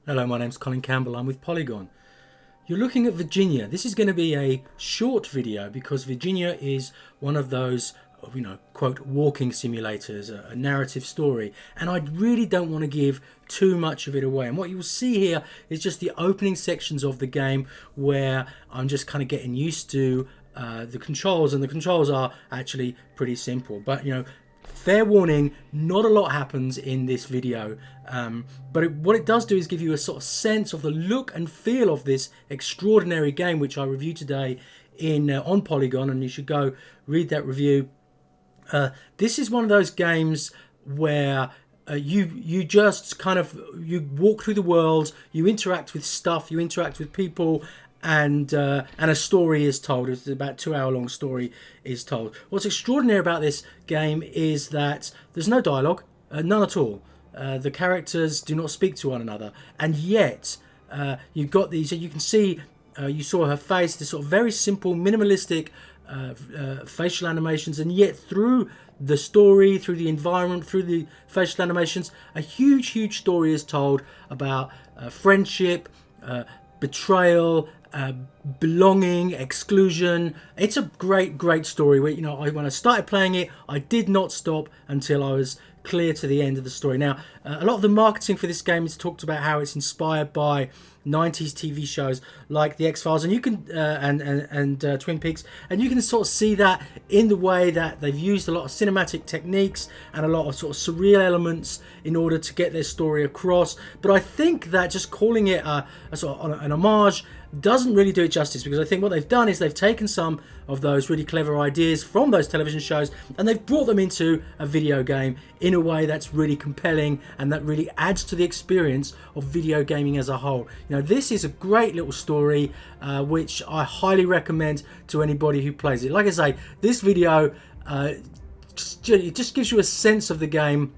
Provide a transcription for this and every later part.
Hello, my name's Colin Campbell. I'm with Polygon. You're looking at Virginia. This is going to be a short video because Virginia is one of those, quote, walking simulators, a narrative story. And I really don't want to give too much of it away. And what you will see here is just the opening sections of the game where I'm just kind of getting used to the controls. And the controls are actually pretty simple. But, fair warning, not a lot happens in this video, but what it does do is give you a sort of sense of the look and feel of this extraordinary game, which I reviewed today on Polygon, and you should go read that review. This is one of those games where you just kind of walk through the world, you interact with stuff, you interact with people, and a story is told. It's about 2-hour long story is told. What's extraordinary about this game is that there's no dialogue, none at all. The characters do not speak to one another, and yet you've got these. You can see, you saw her face, this sort of very simple, minimalistic facial animations, and yet through the story, through the environment, through the facial animations, a huge story is told about friendship, betrayal, belonging, exclusion. It's a great story where, when I started playing it, I did not stop until I was clear to the end of the story. Now, a lot of the marketing for this game is talked about how it's inspired by 90s TV shows like The X-Files, and you can and Twin Peaks, and you can sort of see that in the way that they've used a lot of cinematic techniques and a lot of sort of surreal elements in order to get their story across. But I think that just calling it a sort of an homage doesn't really do it justice, because I think what they've done is they've taken some of those really clever ideas from those television shows and they've brought them into a video game in a way that's really compelling and that really adds to the experience of video gaming as a whole. This is a great little story which I highly recommend to anybody who plays it. Like I say, this video it just gives you a sense of the game,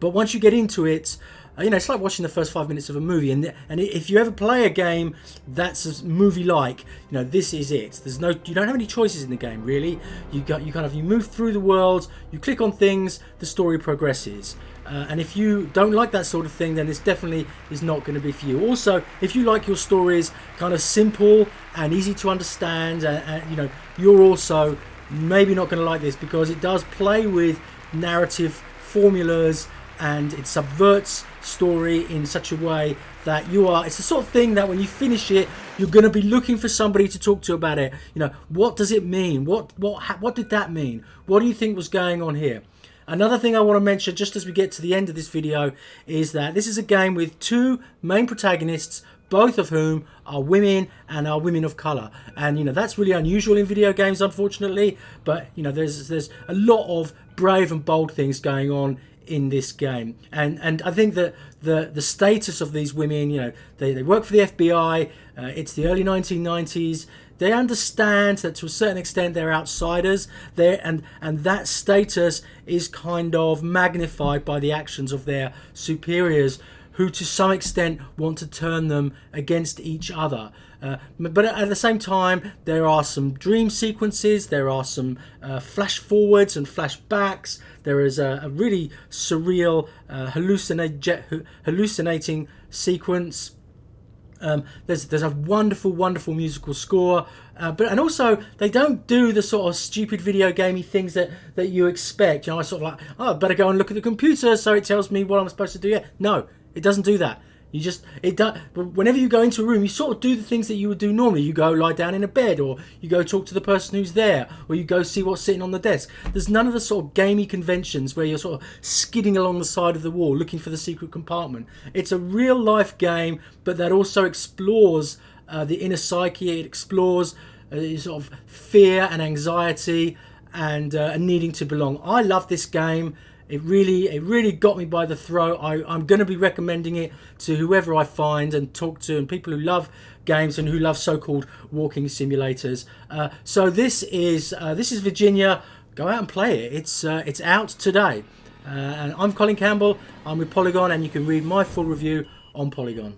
but once you get into it, it's like watching the first 5 minutes of a movie, and if you ever play a game that's a movie-like, this is it. You don't have any choices in the game really. You move through the world, you click on things, the story progresses. And if you don't like that sort of thing, then this definitely is not going to be for you. Also, if you like your stories kind of simple and easy to understand, you're also maybe not going to like this, because it does play with narrative formulas and it subverts story in such a way that it's the sort of thing that when you finish it, you're going to be looking for somebody to talk to about it. What does it mean? What did that mean? What do you think was going on here? Another thing I want to mention just as we get to the end of this video is that this is a game with two main protagonists, both of whom are women and are women of colour. And that's really unusual in video games, unfortunately, but there's a lot of brave and bold things going on in this game, and I think that the status of these women, they work for the FBI, it's the early 1990s, they understand that to a certain extent they're outsiders there, and that status is kind of magnified by the actions of their superiors, who to some extent want to turn them against each other. But at the same time, there are some dream sequences, there are some flash forwards and flashbacks, there is a really surreal hallucinating sequence. There's a wonderful musical score, and also they don't do the sort of stupid video gamey things that you expect. I sort of like, I better go and look at the computer so it tells me what I'm supposed to do. Yeah, no, it doesn't do that. Whenever you go into a room, you sort of do the things that you would do normally. You go lie down in a bed, or you go talk to the person who's there, or you go see what's sitting on the desk. There's none of the sort of gamey conventions where you're sort of skidding along the side of the wall looking for the secret compartment. It's a real life game, but that also explores the inner psyche. It explores sort of fear and anxiety and needing to belong. I love this game. It really got me by the throat. I'm going to be recommending it to whoever I find and talk to, and people who love games and who love so-called walking simulators. So this is Virginia. Go out and play it. It's out today. And I'm Colin Campbell. I'm with Polygon, and you can read my full review on Polygon.